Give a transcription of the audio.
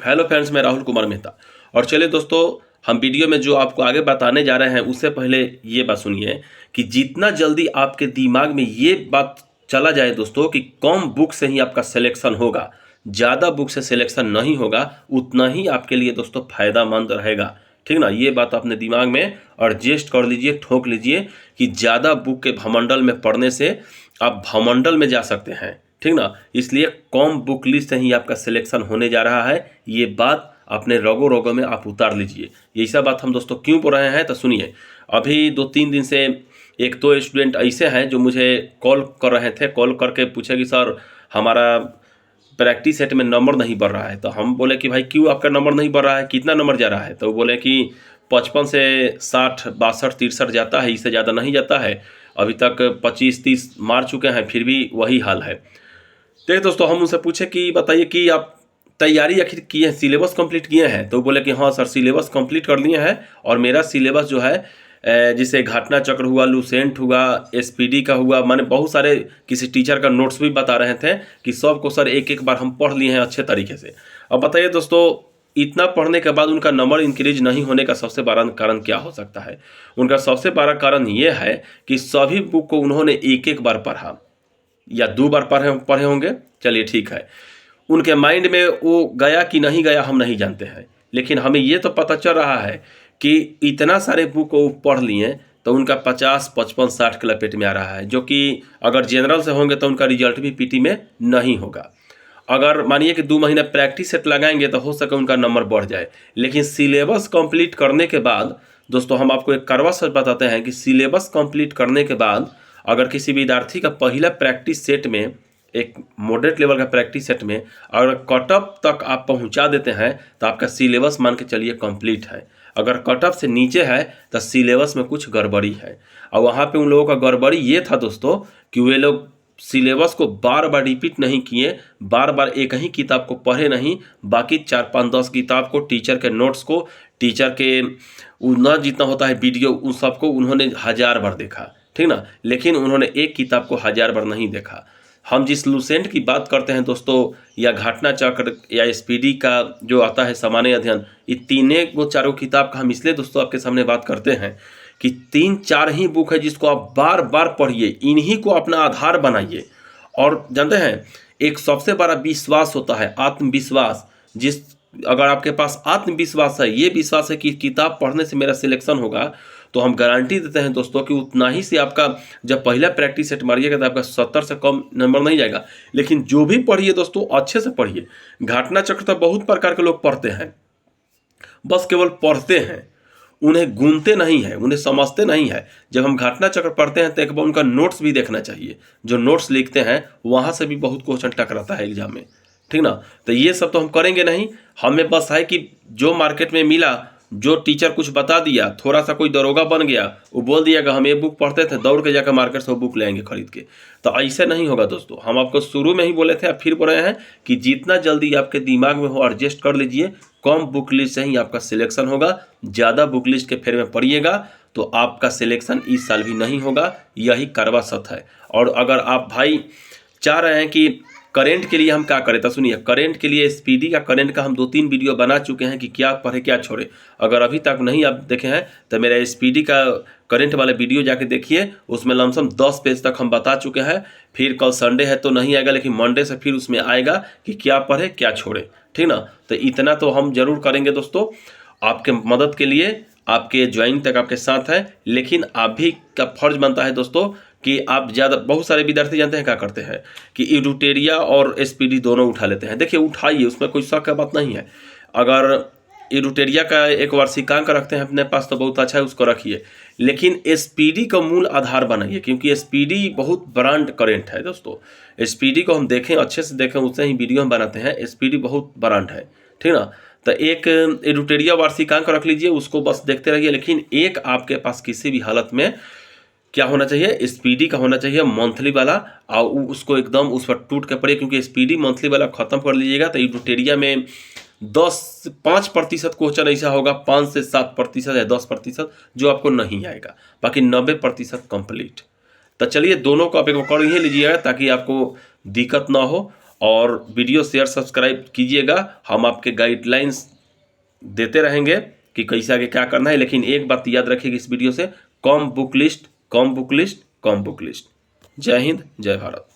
Hello friends, मैं राहुल कुमार मेहता। और चलिए दोस्तों, हम वीडियो में जो आपको आगे बताने जा रहे हैं उससे पहले ये बात सुनिए कि जितना जल्दी आपके दिमाग में ये बात चला जाए दोस्तों कि कम बुक से ही आपका सिलेक्शन होगा, ज़्यादा बुक से सिलेक्शन नहीं होगा, उतना ही आपके लिए दोस्तों फ़ायदामंद रहेगा। ठीक ना, ये बात अपने दिमाग में एडजस्ट कर लीजिए, ठोक लीजिए कि ज़्यादा बुक के भमंडल में पढ़ने से आप भमंडल में जा सकते हैं। ठीक ना, इसलिए कम बुक लिस्ट से ही आपका सिलेक्शन होने जा रहा है। ये बात अपने रगों रगों में आप उतार लीजिए। ये सब बात हम दोस्तों क्यों पढ़ रहे हैं तो सुनिए। अभी 2-3 दिन से एक तो स्टूडेंट ऐसे हैं जो मुझे कॉल कर रहे थे, कॉल करके पूछे कि सर हमारा प्रैक्टिस सेट में नंबर नहीं बढ़ रहा है। तो हम बोले कि भाई क्यों आपका नंबर नहीं बढ़ रहा है, कितना नंबर जा रहा है? तो वो बोले कि 55 से 60, 62, 63 जाता है, इससे ज़्यादा नहीं जाता है। अभी तक 25-30 मार चुके हैं, फिर भी वही हाल है। देखिए दोस्तों, हम उनसे पूछे कि बताइए कि आप तैयारी आखिर किए हैं, सिलेबस कंप्लीट किए हैं? तो बोले कि हाँ सर, सिलेबस कंप्लीट कर लिए हैं। और मेरा सिलेबस जो है जैसे घटना चक्र हुआ, लूसेंट हुआ, एसपीडी का हुआ, मैंने बहुत सारे किसी टीचर का नोट्स भी बता रहे थे कि सबको सर एक एक बार हम पढ़ लिए हैं अच्छे तरीके से। अब बताइए दोस्तों, इतना पढ़ने के बाद उनका नंबर इंक्रीज नहीं होने का सबसे बड़ा कारण क्या हो सकता है? उनका सबसे बड़ा कारण ये है कि सभी बुक को उन्होंने एक एक बार पढ़ा या 2 बार पढ़े होंगे। चलिए ठीक है, उनके माइंड में वो गया कि नहीं गया हम नहीं जानते हैं, लेकिन हमें ये तो पता चल रहा है कि इतना सारे बुक को पढ़ लिए तो उनका 50, 55, 60 के लपेट में आ रहा है, जो कि अगर जनरल से होंगे तो उनका रिजल्ट भी पीटी में नहीं होगा। अगर मानिए कि 2 महीने प्रैक्टिस सेट लगाएंगे तो हो सके उनका नंबर बढ़ जाए। लेकिन सिलेबस कंप्लीट करने के बाद दोस्तों, हम आपको एक कड़वा सच बताते हैं कि सिलेबस कंप्लीट करने के बाद अगर किसी विद्यार्थी का पहला प्रैक्टिस सेट में, एक मॉडरेट लेवल का प्रैक्टिस सेट में अगर कटअप तक आप पहुंचा देते हैं तो आपका सिलेबस मान के चलिए कंप्लीट है। अगर कटअप से नीचे है तो सिलेबस में कुछ गड़बड़ी है। और वहाँ पे उन लोगों का गड़बड़ी ये था दोस्तों कि वे लोग सिलेबस को बार बार रिपीट नहीं किए, बार बार एक ही किताब को पढ़े नहीं, बाकी 4-5-10 किताब को, टीचर के नोट्स को, टीचर के न जितना होता है वीडियो, उन सबको उन्होंने 1000 बार देखा। ठीक ना, लेकिन उन्होंने एक किताब को 1000 बार नहीं देखा। हम जिस लूसेंट की बात करते हैं दोस्तों, या घटना चक्र या एसपीडी का जो आता है सामान्य अध्ययन, ये 3-4 किताब का हम इसलिए दोस्तों आपके सामने बात करते हैं कि 3-4 ही बुक है जिसको आप बार बार पढ़िए, इन्हीं को अपना आधार बनाइए। और जानते हैं, एक सबसे बड़ा विश्वास होता है आत्मविश्वास। अगर आपके पास आत्मविश्वास है, ये विश्वास है कि किताब पढ़ने से मेरा सिलेक्शन होगा, तो हम गारंटी देते हैं दोस्तों कि उतना ही से आपका जब पहला प्रैक्टिस सेट मारिएगा तो आपका 70 से कम नंबर नहीं जाएगा। लेकिन जो भी पढ़िए दोस्तों, अच्छे से पढ़िए। घटना चक्र तो बहुत प्रकार के लोग पढ़ते हैं, बस केवल पढ़ते हैं, उन्हें गूंथते नहीं है, उन्हें समझते नहीं है। जब हम घटना चक्र पढ़ते हैं तो एक बार उनका नोट्स भी देखना चाहिए। जो नोट्स लिखते हैं वहाँ से भी बहुत क्वेश्चन टकराता है एग्जाम में। ठीक ना, तो ये सब तो हम करेंगे नहीं। हमें बस है कि जो मार्केट में मिला, जो टीचर कुछ बता दिया, थोड़ा सा कोई दरोगा बन गया, वो बोल दिया कि हम ये बुक पढ़ते थे, दौड़ के जाकर मार्केट से वो बुक ले आएंगे खरीद के। तो ऐसे नहीं होगा दोस्तों। हम आपको शुरू में ही बोले थे, अब फिर बोल रहे हैं कि जितना जल्दी आपके दिमाग में हो एडजस्ट कर लीजिए। कम बुक लिस्ट से ही आपका सिलेक्शन होगा। ज़्यादा बुक लिस्ट के फेर में पढ़िएगा तो आपका सिलेक्शन इस साल भी नहीं होगा, यही कड़वा सत्य है। और अगर आप भाई चाह रहे हैं कि करेंट के लिए हम क्या करें तो सुनिए, करेंट के लिए एसपीडी का करेंट का हम 2-3 वीडियो बना चुके हैं कि क्या पढ़े क्या छोड़े। अगर अभी तक नहीं आप देखे हैं तो मेरा एसपीडी का करेंट वाले वीडियो जाके देखिए, उसमें लमसम 10 पेज तक हम बता चुके हैं। फिर कल संडे है तो नहीं आएगा, लेकिन मंडे से फिर उसमें आएगा कि क्या पढ़े क्या छोड़े। ठीक ना, तो इतना तो हम जरूर करेंगे दोस्तों आपके मदद के लिए, आपके ज्वाइन तक आपके साथ है। लेकिन आप भी का फर्ज बनता है दोस्तों कि आप ज़्यादा, बहुत सारे विद्यार्थी जानते हैं क्या करते हैं कि एडुटेरिया और एसपीडी दोनों उठा लेते हैं। देखिए उठाइए, उसमें कोई शक का बात नहीं है। अगर एडुटेरिया का एक वार्षिकांक रखते हैं अपने पास तो बहुत अच्छा है, उसको रखिए। लेकिन एसपीडी का मूल आधार बनाइए, क्योंकि एसपीडी बहुत ब्रांड करेंट है दोस्तों। एसपीडी को हम देखें, अच्छे से देखें, उससे ही वीडियो हम बनाते हैं। एसपीडी बहुत ब्रांड है। ठीक ना, तो एक एडुटेरिया वार्षिकांक रख लीजिए, उसको बस देखते रहिए। लेकिन एक आपके पास किसी भी हालत में क्या होना चाहिए, एसपीडी का होना चाहिए मंथली वाला। और उसको एकदम उस पर टूट के पड़े, क्योंकि एसपीडी मंथली वाला खत्म कर लीजिएगा तो एडुटेरिया में 5% क्वेश्चन ऐसा होगा, 5 से 7% या 10% जो आपको नहीं आएगा, बाकी 90% कंप्लीट। तो चलिए दोनों को आप एक बार कर ही लीजिएगा ताकि आपको दिक्कत ना हो। और वीडियो शेयर सब्सक्राइब कीजिएगा। हम आपके गाइडलाइंस देते रहेंगे कि कैसे आगे क्या करना है, लेकिन एक बात याद रखिएगा इस वीडियो से, कम बुक लिस्ट, कम बुक लिस्ट, कम बुक लिस्ट। जय हिंद, जय भारत।